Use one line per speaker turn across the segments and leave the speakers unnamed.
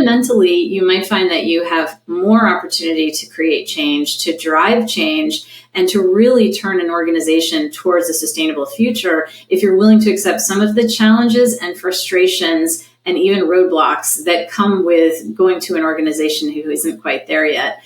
fundamentally, you might find that you have more opportunity to create change, to drive change, and to really turn an organization towards a sustainable future if you're willing to accept some of the challenges and frustrations and even roadblocks that come with going to an organization who isn't quite there yet.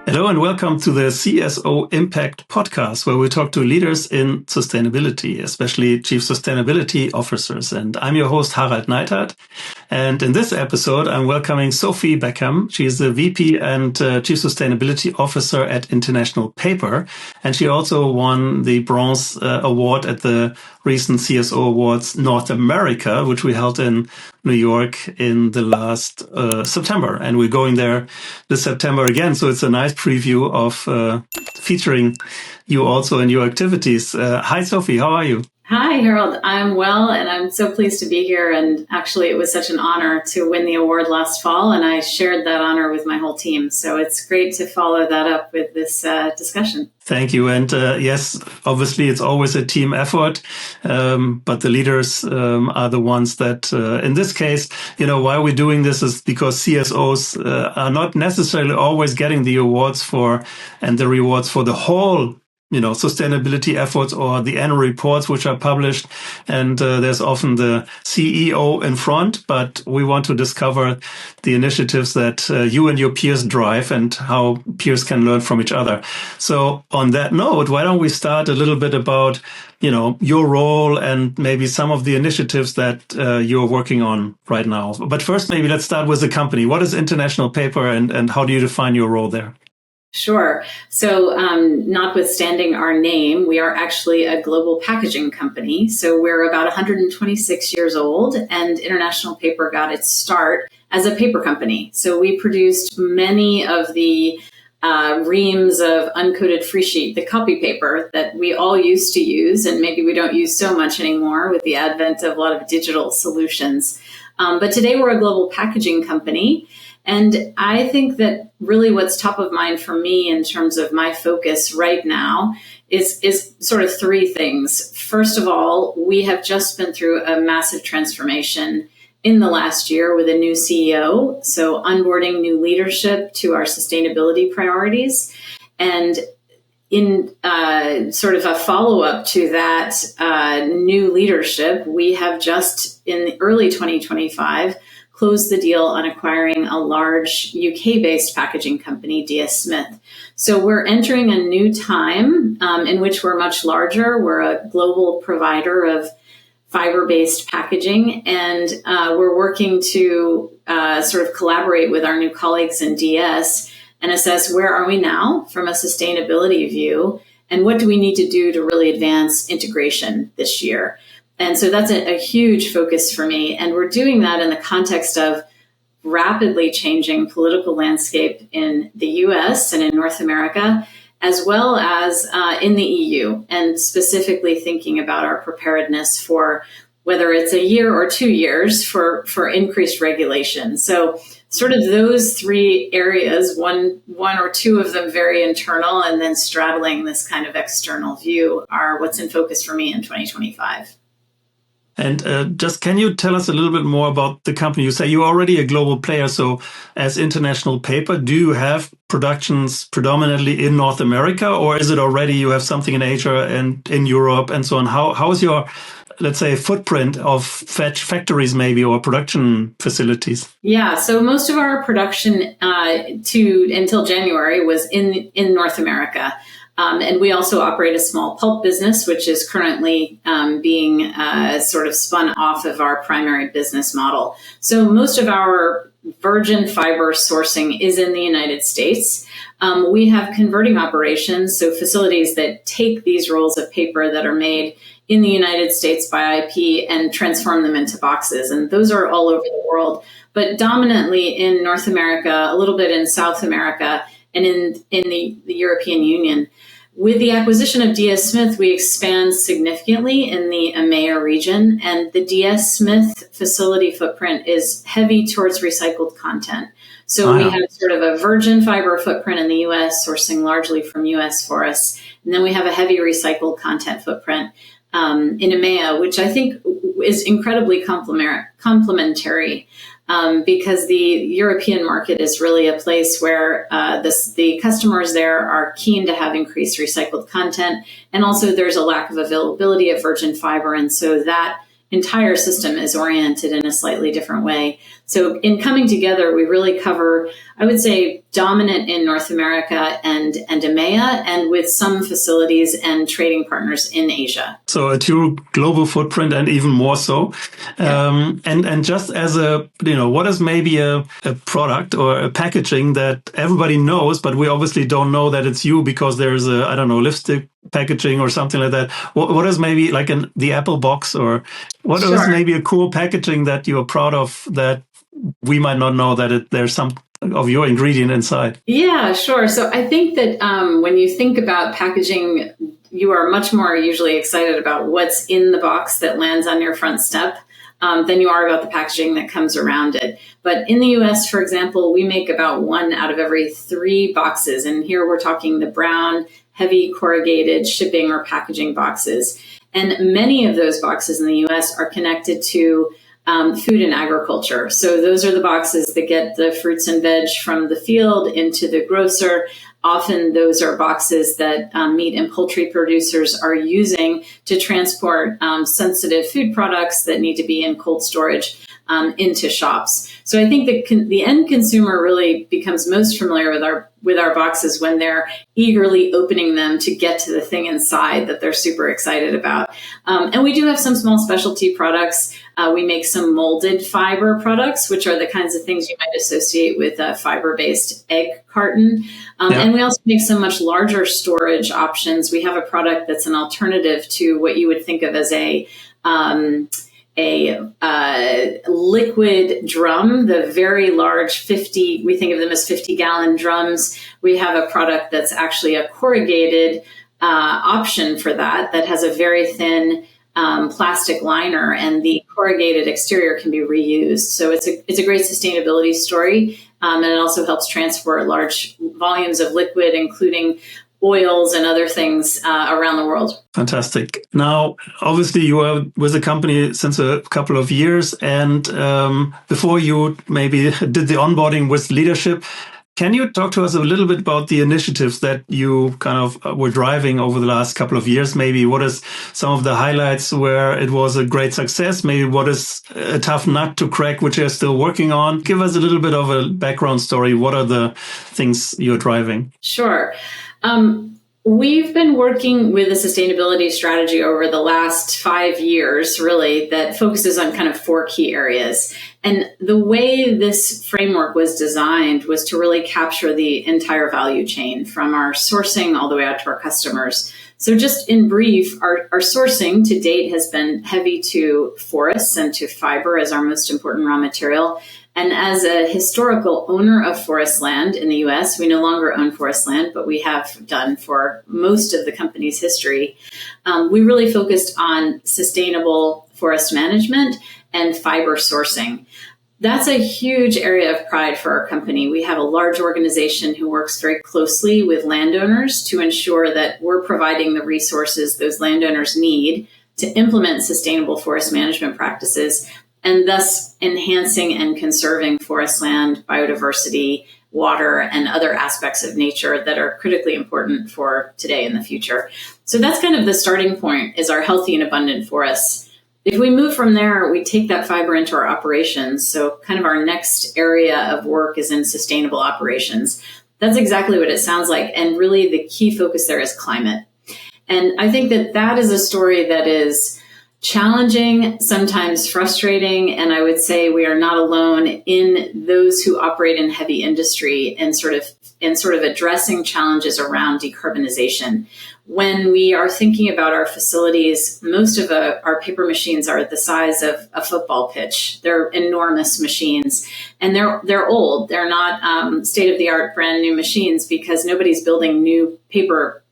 Hello and welcome to the CSO Impact Podcast, where we talk to leaders in sustainability, especially chief sustainability officers. And I'm your host, Harald Neidhardt. And in this episode, I'm welcoming Sophie Beckham. She is the VP and Chief Sustainability Officer at International Paper. And she also won the Bronze Award at the recent CSO Awards North America, which we held in New York in the last September. And we're going there this September again. So it's a nice preview of featuring you also in your activities. Hi, Sophie. How are you?
Hi, Harald. I'm well, and I'm so pleased to be here. And actually, it was such an honor to win the award last fall, and I shared that honor with my whole team. So it's great to follow that up with this discussion.
Thank you. And yes, obviously, it's always a team effort, but the leaders are the ones that, in this case, why we're doing this is because CSOs are not necessarily always getting the awards for and the rewards for the whole sustainability efforts or the annual reports which are published. And there's often the CEO in front, but we want to discover the initiatives that you and your peers drive and how peers can learn from each other. So on that note, why don't we start a little bit about, your role and maybe some of the initiatives that you're working on right now. But first, maybe let's start with the company. What is International Paper and how do you define your role there?
Sure. So notwithstanding our name, we are actually a global packaging company. So we're about 126 years old, and International Paper got its start as a paper company. So we produced many of the reams of uncoated freesheet, the copy paper that we all used to use, and maybe we don't use so much anymore with the advent of a lot of digital solutions. But today we're a global packaging company. And I think that really what's top of mind for me in terms of my focus right now is sort of three things. First of all, we have just been through a massive transformation in the last year with a new CEO. So onboarding new leadership to our sustainability priorities. And in sort of a follow-up to that new leadership, we have just in the early 2025 closed the deal on acquiring a large UK-based packaging company, DS Smith. So we're entering a new time in which we're much larger. We're a global provider of fiber-based packaging, and we're working to sort of collaborate with our new colleagues in DS and assess where are we now from a sustainability view, and what do we need to do to really advance integration this year. And so that's a huge focus for me. And we're doing that in the context of rapidly changing political landscape in the US and in North America, as well as in the EU, and specifically thinking about our preparedness for whether it's a year or 2 years for increased regulation. So sort of those three areas, one or two of them very internal, and then straddling this kind of external view are what's in focus for me in 2025.
And just can you tell us a little bit more about the company? You say you're already a global player. So as International Paper, do you have productions predominantly in North America, or is it already you have something in Asia and in Europe and so on? How is your, let's say, footprint of factories maybe or production facilities?
Yeah, so most of our production until January was in North America. And we also operate a small pulp business, which is currently being sort of spun off of our primary business model. So most of our virgin fiber sourcing is in the United States. We have converting operations, so facilities that take these rolls of paper that are made in the United States by IP and transform them into boxes. And those are all over the world, but dominantly in North America, a little bit in South America, and in the European Union. With the acquisition of DS Smith, we expand significantly in the EMEA region, and the DS Smith facility footprint is heavy towards recycled content. So we have sort of a virgin fiber footprint in the U.S., sourcing largely from U.S. forests, and then we have a heavy recycled content footprint in EMEA, which I think is incredibly complementary. Because the European market is really a place where the customers there are keen to have increased recycled content. And also there's a lack of availability of virgin fiber. And so that entire system is oriented in a slightly different way. So in coming together, we really cover, I would say, dominant in North America and EMEA, and with some facilities and trading partners in Asia.
So a true global footprint, and even more so.
Yeah.
And just as what is maybe a product or a packaging that everybody knows, but we obviously don't know that it's you because there's lipstick packaging or something like that. What is maybe like the Apple box, or what
Sure.
is maybe a cool packaging that you're proud of that we might not know that there's some of your ingredient inside?
Yeah, sure. So I think that when you think about packaging, you are much more usually excited about what's in the box that lands on your front step than you are about the packaging that comes around it. But in the US, for example, we make about 1 out of every 3 boxes. And here we're talking the brown, heavy corrugated shipping or packaging boxes. And many of those boxes in the US are connected to food and agriculture. So those are the boxes that get the fruits and veg from the field into the grocer. Often those are boxes that meat and poultry producers are using to transport sensitive food products that need to be in cold storage into shops. So I think the end consumer really becomes most familiar with our boxes when they're eagerly opening them to get to the thing inside that they're super excited about. And we do have some small specialty products. We make some molded fiber products, which are the kinds of things you might associate with a fiber-based egg carton. And we also make some much larger storage options. We have a product that's an alternative to what you would think of as a liquid drum, the very large we think of them as 50-gallon drums. We have a product that's actually a corrugated option for that has a very thin plastic liner, and the corrugated exterior can be reused. So it's a great sustainability story, and it also helps transport large volumes of liquid, including oils and other things around the world.
Fantastic. Now, obviously, you were with the company since a couple of years, and before you maybe did the onboarding with leadership, can you talk to us a little bit about the initiatives that you kind of were driving over the last couple of years? Maybe what is some of the highlights where it was a great success? Maybe what is a tough nut to crack, which you're still working on? Give us a little bit of a background story. What are the things you're driving?
Sure. We've been working with a sustainability strategy over the last 5 years, really, that focuses on kind of 4 key areas. And the way this framework was designed was to really capture the entire value chain, from our sourcing all the way out to our customers. So just in brief, our sourcing to date has been heavy to forests and to fiber as our most important raw material. And as a historical owner of forest land in the US, we no longer own forest land, but we have done for most of the company's history. We really focused on sustainable forest management and fiber sourcing. That's a huge area of pride for our company. We have a large organization who works very closely with landowners to ensure that we're providing the resources those landowners need to implement sustainable forest management practices, and thus enhancing and conserving forest land, biodiversity, water, and other aspects of nature that are critically important for today and the future. So that's kind of the starting point, is our healthy and abundant forests. If we move from there, we take that fiber into our operations. So kind of our next area of work is in sustainable operations. That's exactly what it sounds like. And really the key focus there is climate. And I think that is a story that is challenging, sometimes frustrating, and I would say we are not alone in those who operate in heavy industry and sort of addressing challenges around decarbonization. When we are thinking about our facilities, most of our paper machines are the size of a football pitch. They're enormous machines, and they're old. They're not state-of-the-art brand new machines, because nobody's building new paper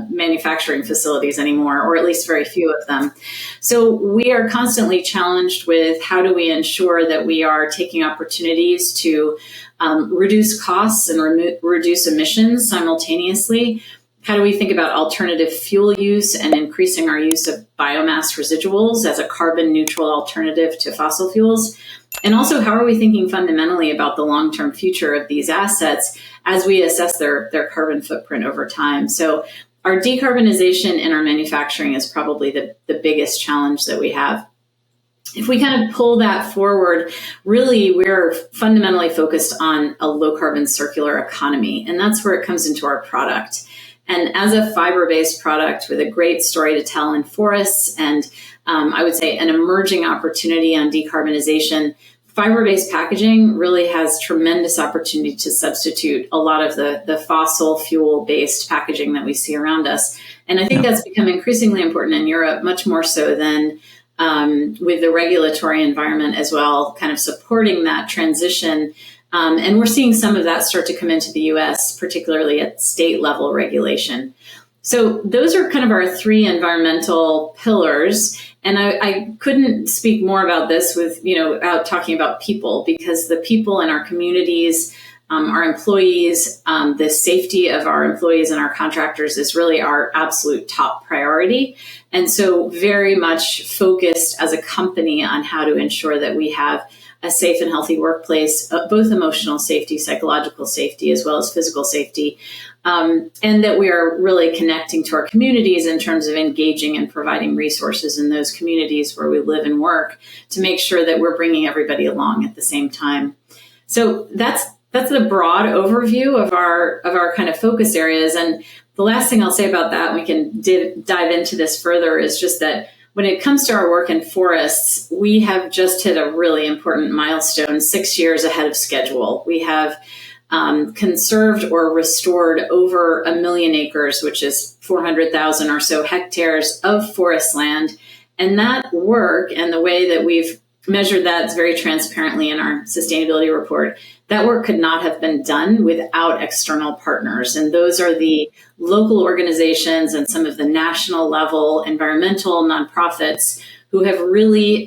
manufacturing facilities anymore, or at least very few of them. So we are constantly challenged with how do we ensure that we are taking opportunities to reduce costs and reduce emissions simultaneously. How do we think about alternative fuel use and increasing our use of biomass residuals as a carbon neutral alternative to fossil fuels? And also, how are we thinking fundamentally about the long-term future of these assets as we assess their carbon footprint over time? So our decarbonization in our manufacturing is probably the biggest challenge that we have. If we kind of pull that forward, really, we're fundamentally focused on a low-carbon circular economy, and that's where it comes into our product. And as a fiber-based product with a great story to tell in forests and I would say an emerging opportunity on decarbonization, fiber-based packaging really has tremendous opportunity to substitute a lot of the fossil fuel-based packaging that we see around us. And I think that's become increasingly important in Europe, much more so than with the regulatory environment as well, kind of supporting that transition. And we're seeing some of that start to come into the US, particularly at state level regulation. So those are kind of our three environmental pillars. And I couldn't speak more about this without talking about people, because the people in our communities, our employees, the safety of our employees and our contractors is really our absolute top priority. And so very much focused as a company on how to ensure that we have a safe and healthy workplace, both emotional safety, psychological safety, as well as physical safety, and that we are really connecting to our communities in terms of engaging and providing resources in those communities where we live and work to make sure that we're bringing everybody along at the same time. So that's the broad overview of our kind of focus areas. And the last thing I'll say about that, and we can dive into this further, is just that when it comes to our work in forests, we have just hit a really important milestone 6 years ahead of schedule. We have conserved or restored over 1 million acres, which is 400,000 or so hectares of forest land. And that work and the way that we've measured that very transparently in our sustainability report, that work could not have been done without external partners. And those are the local organizations and some of the national level environmental nonprofits who have really,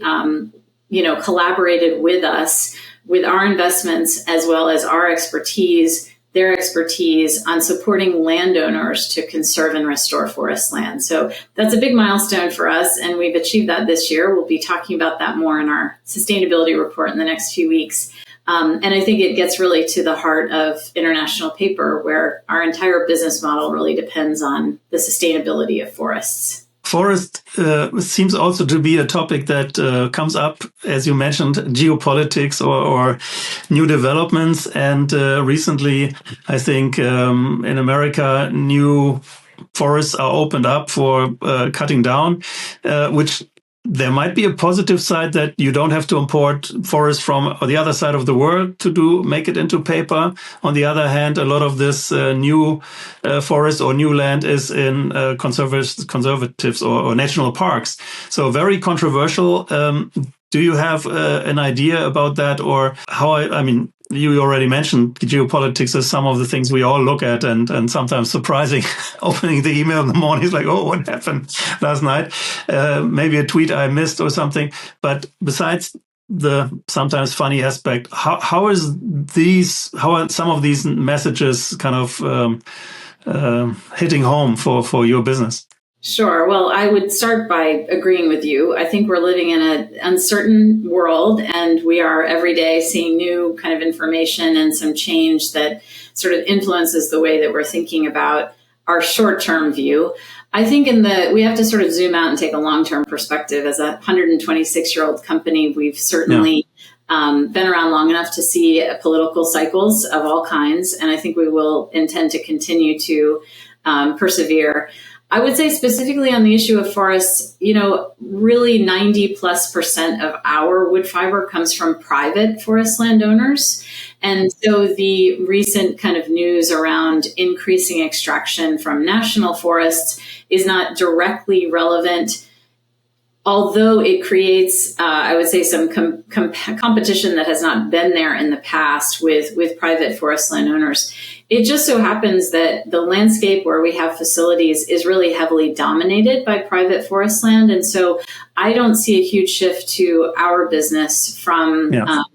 collaborated with us with our investments as well as our expertise, their expertise on supporting landowners to conserve and restore forest land. So that's a big milestone for us, and we've achieved that this year. We'll be talking about that more in our sustainability report in the next few weeks. And I think it gets really to the heart of International Paper, where our entire business model really depends on the sustainability of forests.
Forest seems also to be a topic that comes up, as you mentioned, geopolitics or new developments. And recently, I think in America, new forests are opened up for cutting down, which there might be a positive side that you don't have to import forests from the other side of the world to make it into paper. On the other hand, a lot of this new forest or new land is in conservatives or national parks. So very controversial. Do you have an idea about that, or how? I mean, you already mentioned geopolitics as some of the things we all look at, and sometimes surprising. Opening the email in the morning is like, oh, what happened last night? Maybe a tweet I missed or something. But besides the sometimes funny aspect, how are some of these messages kind of hitting home for your business?
Sure. Well, I would start by agreeing with you. I think we're living in an uncertain world, and we are every day seeing new kind of information and some change that sort of influences the way that we're thinking about our short-term view. I think we have to sort of zoom out and take a long-term perspective. As a 126-year-old company, we've certainly been around long enough to see political cycles of all kinds, and I think we will intend to continue to persevere. I would say specifically on the issue of forests, really 90+% of our wood fiber comes from private forest landowners. And so the recent kind of news around increasing extraction from national forests is not directly relevant, although it creates, I would say, some competition that has not been there in the past with private forest landowners. It just so happens that the landscape where we have facilities is really heavily dominated by private forest land. And so I don't see a huge shift to our business from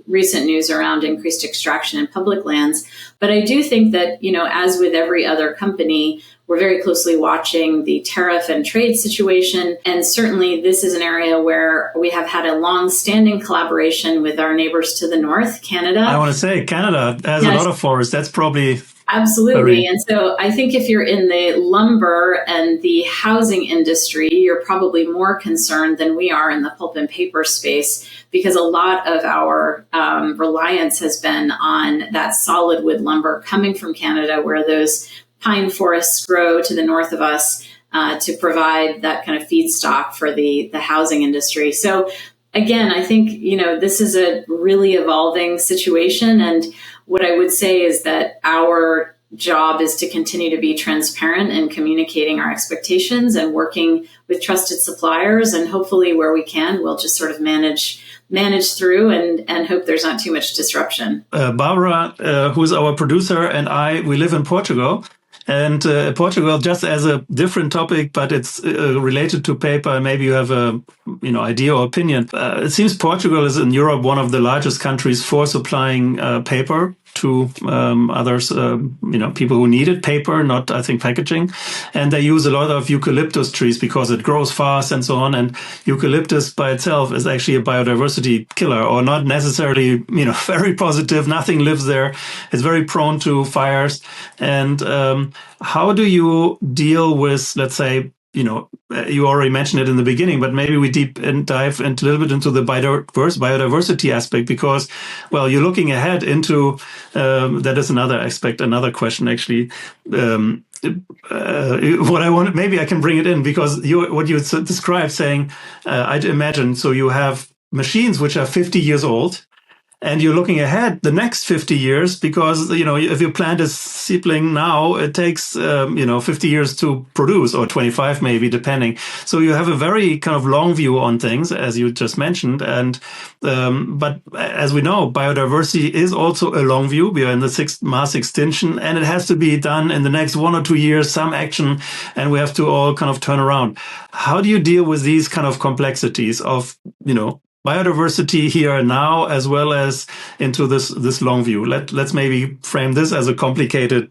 recent news around increased extraction in public lands. But I do think that, as with every other company, We're very closely watching the tariff and trade situation. And certainly this is an area where we have had a long-standing collaboration with our neighbors to the north, Canada.
I want to say Canada has a lot of forests. That's probably...
Absolutely. And so I think if you're in the lumber and the housing industry, you're probably more concerned than we are in the pulp and paper space, because a lot of our reliance has been on that solid wood lumber coming from Canada, where those pine forests grow to the north of us to provide that kind of feedstock for the housing industry. So again, I think, this is a really evolving situation. And what I would say is that our job is to continue to be transparent in communicating our expectations and working with trusted suppliers. And hopefully where we can, we'll just sort of manage through and hope there's not too much disruption.
Barbara, who's our producer, and we live in Portugal. And Portugal, just as a different topic, but it's related to paper. Maybe you have a idea or opinion. It seems Portugal is in Europe one of the largest countries for supplying paper to others, people who needed paper, not, I think, packaging. And they use a lot of eucalyptus trees because it grows fast and so on. And eucalyptus by itself is actually a biodiversity killer, or not necessarily, very positive. Nothing lives there. It's very prone to fires. And how do you deal with, let's say, you already mentioned it in the beginning, but maybe we dive a little bit into the biodiversity aspect, because, well, you're looking ahead into, that is another aspect, another question, actually. Maybe I can bring it in, because what you described saying, I'd imagine, so you have machines which are 50 years old, and you're looking ahead the next 50 years, because, if you plant a seedling now, it takes, 50 years to produce, or 25 maybe, depending. So you have a very kind of long view on things, as you just mentioned. And, but as we know, biodiversity is also a long view. We are in the 6th mass extinction, and it has to be done in the next 1 or 2 years, some action, and we have to all kind of turn around. How do you deal with these kind of complexities of, biodiversity here and now, as well as into this long view? Let's maybe frame this as a complicated,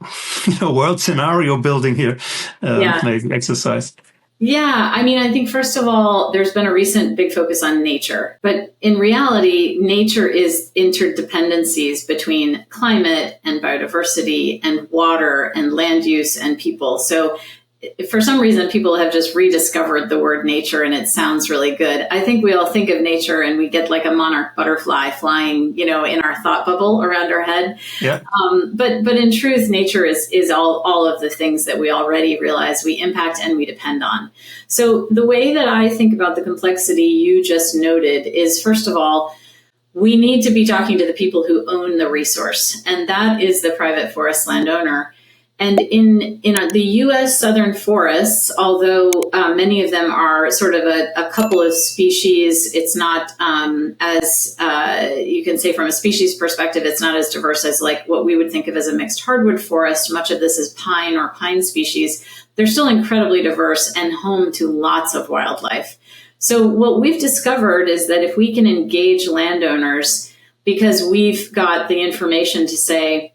world scenario building here, exercise.
Yeah, I think first of all, there's been a recent big focus on nature, but in reality, nature is interdependencies between climate and biodiversity and water and land use and people. So for some reason, people have just rediscovered the word nature, and it sounds really good. I think we all think of nature and we get like a monarch butterfly flying, in our thought bubble around our head.
Yeah.
But in truth, nature is all of the things that we already realize we impact and we depend on. So the way that I think about the complexity you just noted is, first of all, we need to be talking to the people who own the resource, and that is the private forest landowner. And in the U.S. southern forests, although many of them are sort of a couple of species, it's not as you can say from a species perspective, it's not as diverse as like what we would think of as a mixed hardwood forest. Much of this is pine or pine species. They're still incredibly diverse and home to lots of wildlife. So what we've discovered is that if we can engage landowners, because we've got the information to say,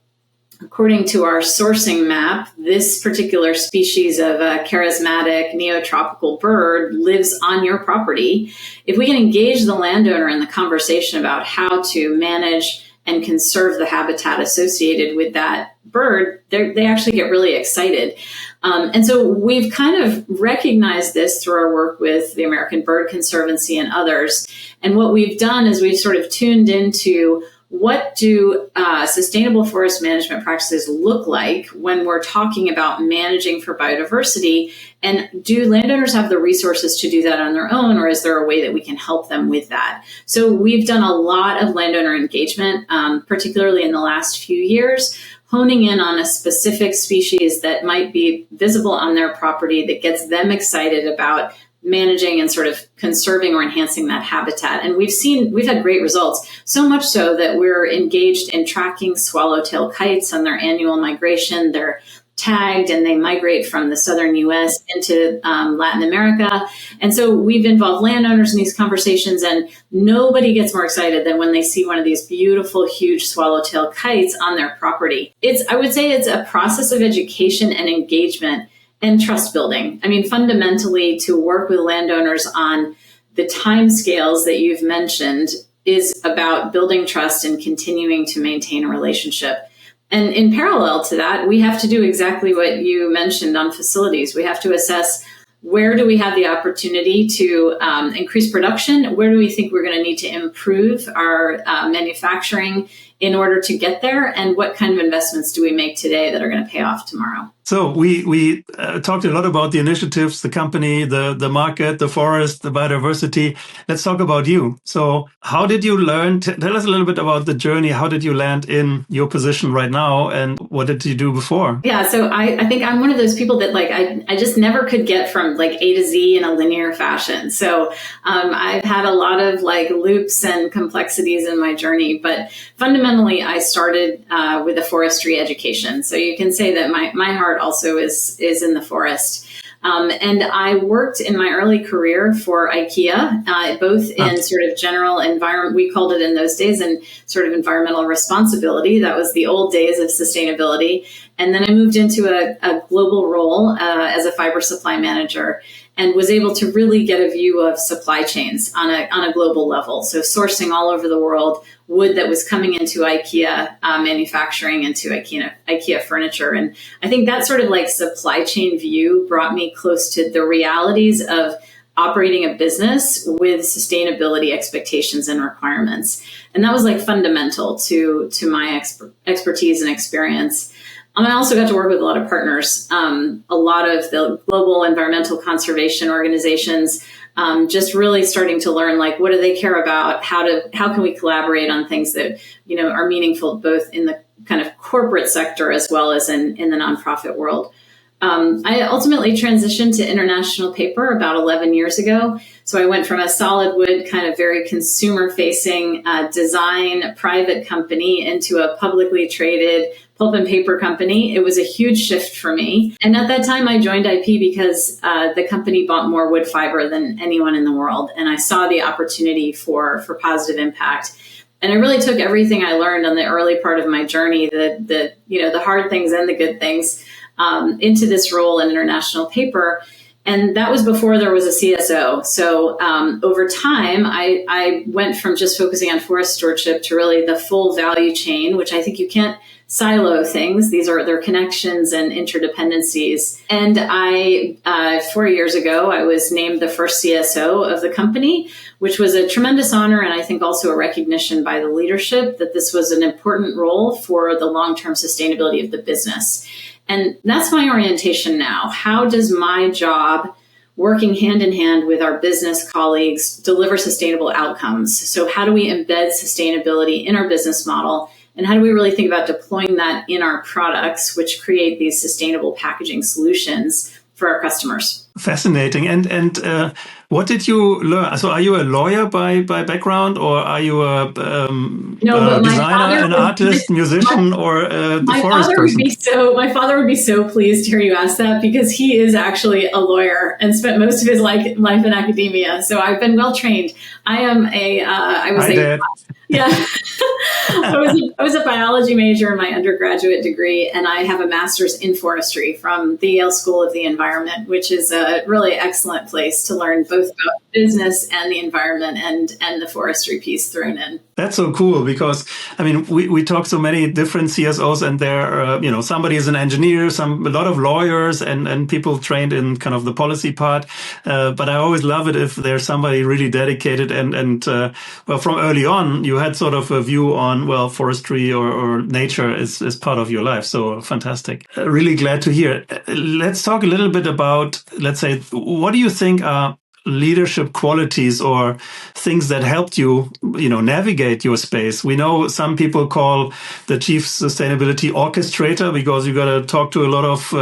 according to our sourcing map, this particular species of a charismatic neotropical bird lives on your property. If we can engage the landowner in the conversation about how to manage and conserve the habitat associated with that bird, they actually get really excited. And so we've kind of recognized this through our work with the American Bird Conservancy and others. And what we've done is we've sort of tuned into what do sustainable forest management practices look like when we're talking about managing for biodiversity? And do landowners have the resources to do that on their own, or is there a way that we can help them with that? So we've done a lot of landowner engagement, particularly in the last few years, honing in on a specific species that might be visible on their property that gets them excited about managing and sort of conserving or enhancing that habitat. And we've had great results, so much so that we're engaged in tracking swallowtail kites on their annual migration. They're tagged and they migrate from the southern U.S. into Latin America. And so we've involved landowners in these conversations, and nobody gets more excited than when they see one of these beautiful, huge swallowtail kites on their property. I would say it's a process of education and engagement. and trust building. I mean, fundamentally, to work with landowners on the timescales that you've mentioned is about building trust and continuing to maintain a relationship. And in parallel to that, we have to do exactly what you mentioned on facilities. We have to assess, where do we have the opportunity to increase production? Where do we think we're going to need to improve our manufacturing in order to get there? And what kind of investments do we make today that are going to pay off tomorrow?
So we talked a lot about the initiatives, the company, the market, the forest, the biodiversity. Let's talk about you. So how did you learn? Tell us a little bit about the journey. How did you land in your position right now? And what did you do before?
Yeah, so I think I'm one of those people that I just never could get from A to Z in a linear fashion. So I've had a lot of loops and complexities in my journey, but fundamentally I started with a forestry education. So you can say that my heart also is in the forest. And I worked in my early career for IKEA, both in sort of general environment, we called it in those days, and sort of environmental responsibility. That was the old days of sustainability. And then I moved into a global role as a fiber supply manager, and was able to really get a view of supply chains on a global level. So sourcing all over the world, wood that was coming into IKEA, manufacturing into IKEA furniture. And I think that sort of supply chain view brought me close to the realities of operating a business with sustainability expectations and requirements. And that was fundamental to my expertise and experience. I also got to work with a lot of partners, a lot of the global environmental conservation organizations, just really starting to learn, what do they care about? How can we collaborate on things that, are meaningful both in the kind of corporate sector as well as in the nonprofit world. I ultimately transitioned to international paper about 11 years ago. So I went from a solid wood kind of very consumer facing design private company into a publicly traded pulp and paper company. It was a huge shift for me. And at that time, I joined IP because the company bought more wood fiber than anyone in the world. And I saw the opportunity for positive impact. And I really took everything I learned on the early part of my journey, the hard things and the good things, into this role in international paper. And that was before there was a CSO. So over time, I went from just focusing on forest stewardship to really the full value chain, which I think you can't silo things. These are their connections and interdependencies. And 4 years ago, I was named the first CSO of the company, which was a tremendous honor. And I think also a recognition by the leadership that this was an important role for the long-term sustainability of the business. And that's my orientation now. How does my job, working hand in hand with our business colleagues, deliver sustainable outcomes? So how do we embed sustainability in our business model? And how do we really think about deploying that in our products, which create these sustainable packaging solutions for our customers?
Fascinating. And what did you learn? So are you a lawyer by background, or are you a designer, an artist, musician, or the forest person?
My father would be so pleased to hear you ask that, because he is actually a lawyer and spent most of his life in academia. So I've been well trained. I was a biology major in my undergraduate degree, and I have a master's in forestry from the Yale School of the Environment, which is a really excellent place to learn both about business and the environment and the forestry piece thrown in.
That's so cool, because I mean, we talk to many different CSOs, and they're somebody is an engineer, a lot of lawyers and people trained in kind of the policy part. But I always love it if there's somebody really dedicated and from early on you had sort of a view on, forestry or nature is part of your life. So fantastic. Really glad to hear. Let's talk a little bit about, let's say, what do you think are leadership qualities or things that helped you, navigate your space? We know some people call the chief sustainability orchestrator, because you got to talk to a lot of,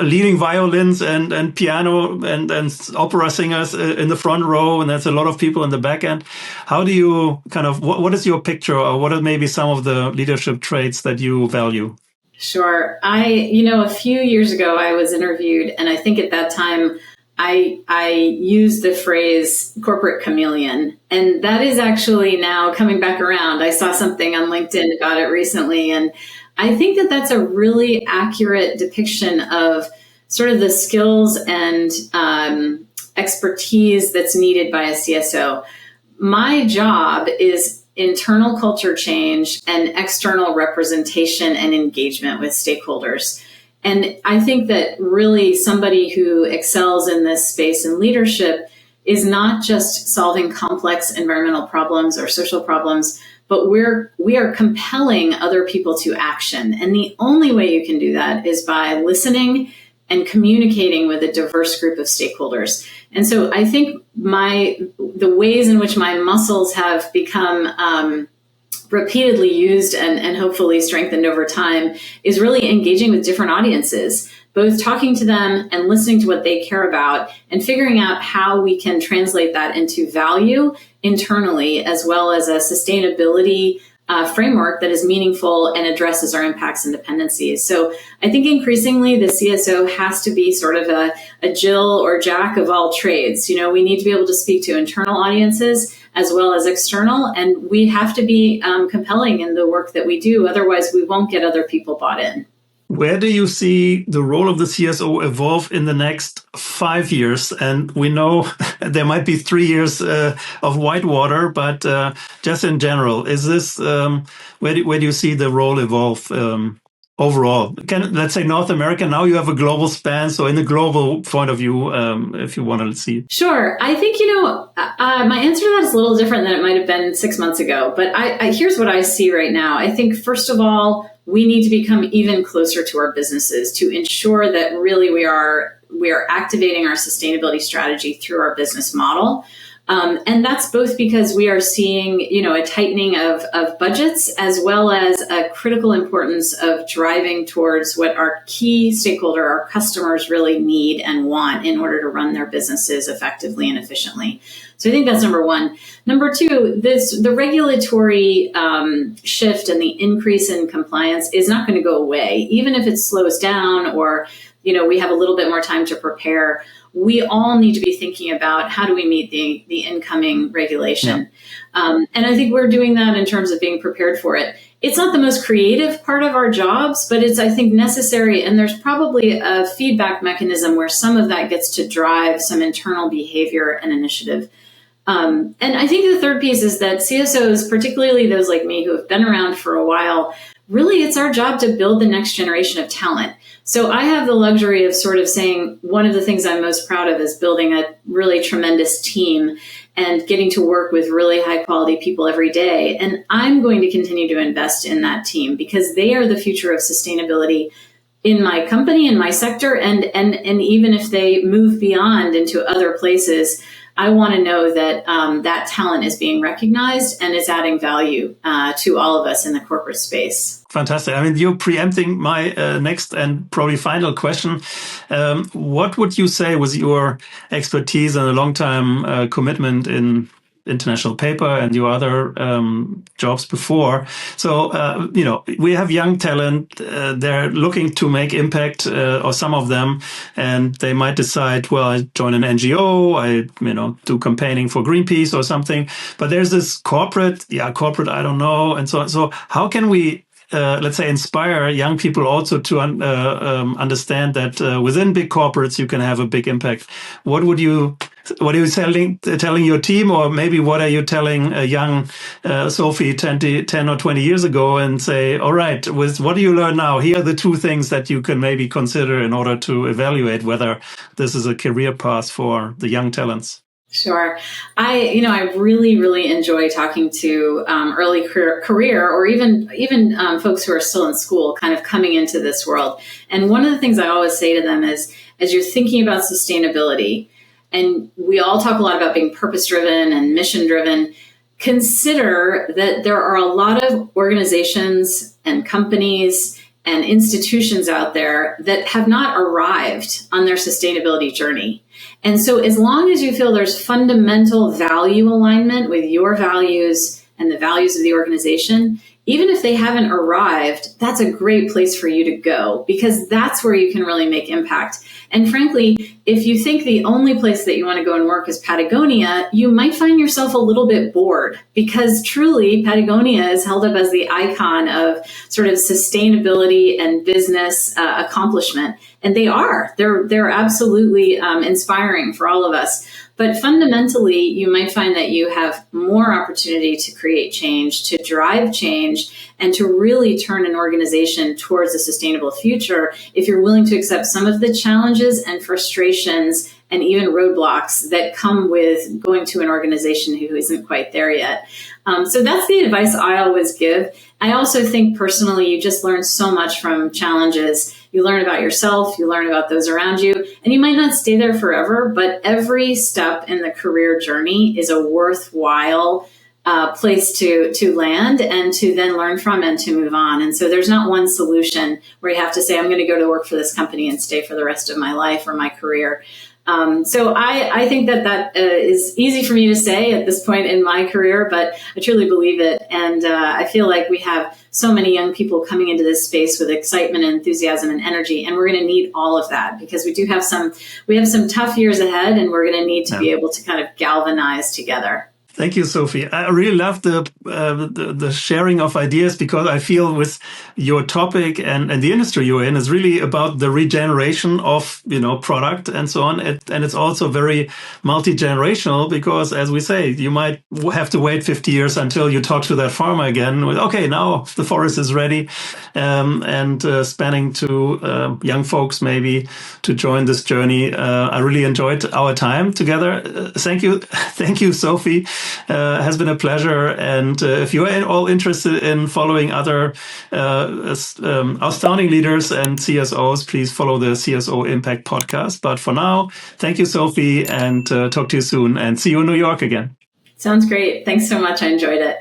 leading violins and piano and opera singers in the front row. And there's a lot of people in the back end. How do you what is your picture, or what are maybe some of the leadership traits that you value?
Sure. A few years ago, I was interviewed, and I think at that time, I used the phrase corporate chameleon, and that is actually now coming back around. I saw something on LinkedIn about it recently, and I think that that's a really accurate depiction of sort of the skills and expertise that's needed by a CSO. My job is internal culture change and external representation and engagement with stakeholders. And I think that really somebody who excels in this space in leadership is not just solving complex environmental problems or social problems, but we are compelling other people to action. And the only way you can do that is by listening and communicating with a diverse group of stakeholders. And so I think the ways in which my muscles have become repeatedly used and hopefully strengthened over time is really engaging with different audiences, both talking to them and listening to what they care about and figuring out how we can translate that into value internally, as well as a sustainability framework that is meaningful and addresses our impacts and dependencies. So I think increasingly the CSO has to be sort of a Jill or Jack of all trades. You know, we need to be able to speak to internal audiences as well as external, and we have to be compelling in the work that we do. Otherwise, we won't get other people bought in.
Where do you see the role of the CSO evolve in the next 5 years? And we know there might be 3 years of whitewater, but just in general, is this where do you see the role evolve overall? Let's say North America, now you have a global span. So in the global point of view, if you want to see.
Sure. I think, my answer to that is a little different than it might have been 6 months ago. But here's what I see right now. I think, first of all, we need to become even closer to our businesses to ensure that really we are activating our sustainability strategy through our business model. And that's both because we are seeing, a tightening of budgets, as well as a critical importance of driving towards what our key stakeholder, our customers, really need and want in order to run their businesses effectively and efficiently. So I think that's number one. Number two, the regulatory shift and the increase in compliance is not going to go away, even if it slows down or, we have a little bit more time to prepare. We all need to be thinking about how do we meet the incoming regulation. Yeah. And I think we're doing that in terms of being prepared for it. It's not the most creative part of our jobs, but it's, I think, necessary. And there's probably a feedback mechanism where some of that gets to drive some internal behavior and initiative. And I think the third piece is that CSOs, particularly those like me who have been around for a while, really it's our job to build the next generation of talent. So I have the luxury of sort of saying one of the things I'm most proud of is building a really tremendous team and getting to work with really high quality people every day. And I'm going to continue to invest in that team because they are the future of sustainability in my company, in my sector, and even if they move beyond into other places, I want to know that that talent is being recognized and is adding value to all of us in the corporate space.
Fantastic. I mean, you're preempting my next and probably final question. What would you say was your expertise and a long-time commitment in international paper and your other jobs before? So, we have young talent. They're looking to make impact, or some of them, and they might decide, well, I join an NGO, I do campaigning for Greenpeace or something. But there's this corporate, I don't know, and so on. So how can we let's say, inspire young people also to understand that within big corporates you can have a big impact? What are you telling your team, or maybe what are you telling a young Sophie 10 or 20 years ago, and say, all right, with what do you learn now? Here are the two things that you can maybe consider in order to evaluate whether this is a career path for the young talents.
Sure. I really, really enjoy talking to early career or even folks who are still in school, kind of coming into this world. And one of the things I always say to them is, as you're thinking about sustainability, and we all talk a lot about being purpose-driven and mission-driven, consider that there are a lot of organizations and companies and institutions out there that have not arrived on their sustainability journey. And so as long as you feel there's fundamental value alignment with your values and the values of the organization, even if they haven't arrived, that's a great place for you to go, because that's where you can really make impact. And frankly, if you think the only place that you want to go and work is Patagonia, you might find yourself a little bit bored, because truly Patagonia is held up as the icon of sort of sustainability and business accomplishment. And they are. They're absolutely inspiring for all of us. But fundamentally, you might find that you have more opportunity to create change, to drive change, and to really turn an organization towards a sustainable future if you're willing to accept some of the challenges and frustrations and even roadblocks that come with going to an organization who isn't quite there yet. So that's the advice I always give. I also think personally, you just learn so much from challenges. You learn about yourself, you learn about those around you, and you might not stay there forever, but every step in the career journey is a worthwhile place to land and to then learn from and to move on. And so there's not one solution where you have to say, I'm going to go to work for this company and stay for the rest of my life or my career. So I think that is easy for me to say at this point in my career, but I truly believe it. And I feel like we have so many young people coming into this space with excitement and enthusiasm and energy, and we're going to need all of that, because we have some tough years ahead, and we're going to need to be able to kind of galvanize together.
Thank you, Sophie. I really love the sharing of ideas, because I feel with your topic and the industry you're in is really about the regeneration of, product and so on. And it's also very multi-generational, because as we say, you might have to wait 50 years until you talk to that farmer again with, okay, now the forest is ready, and spanning to young folks maybe to join this journey. I really enjoyed our time together. Thank you, Sophie. Has been a pleasure. And if you are all interested in following other outstanding leaders and CSOs, please follow the CSO Impact Podcast. But for now, thank you, Sophie, and talk to you soon, and see you in New York again.
Sounds great. Thanks so much. I enjoyed it.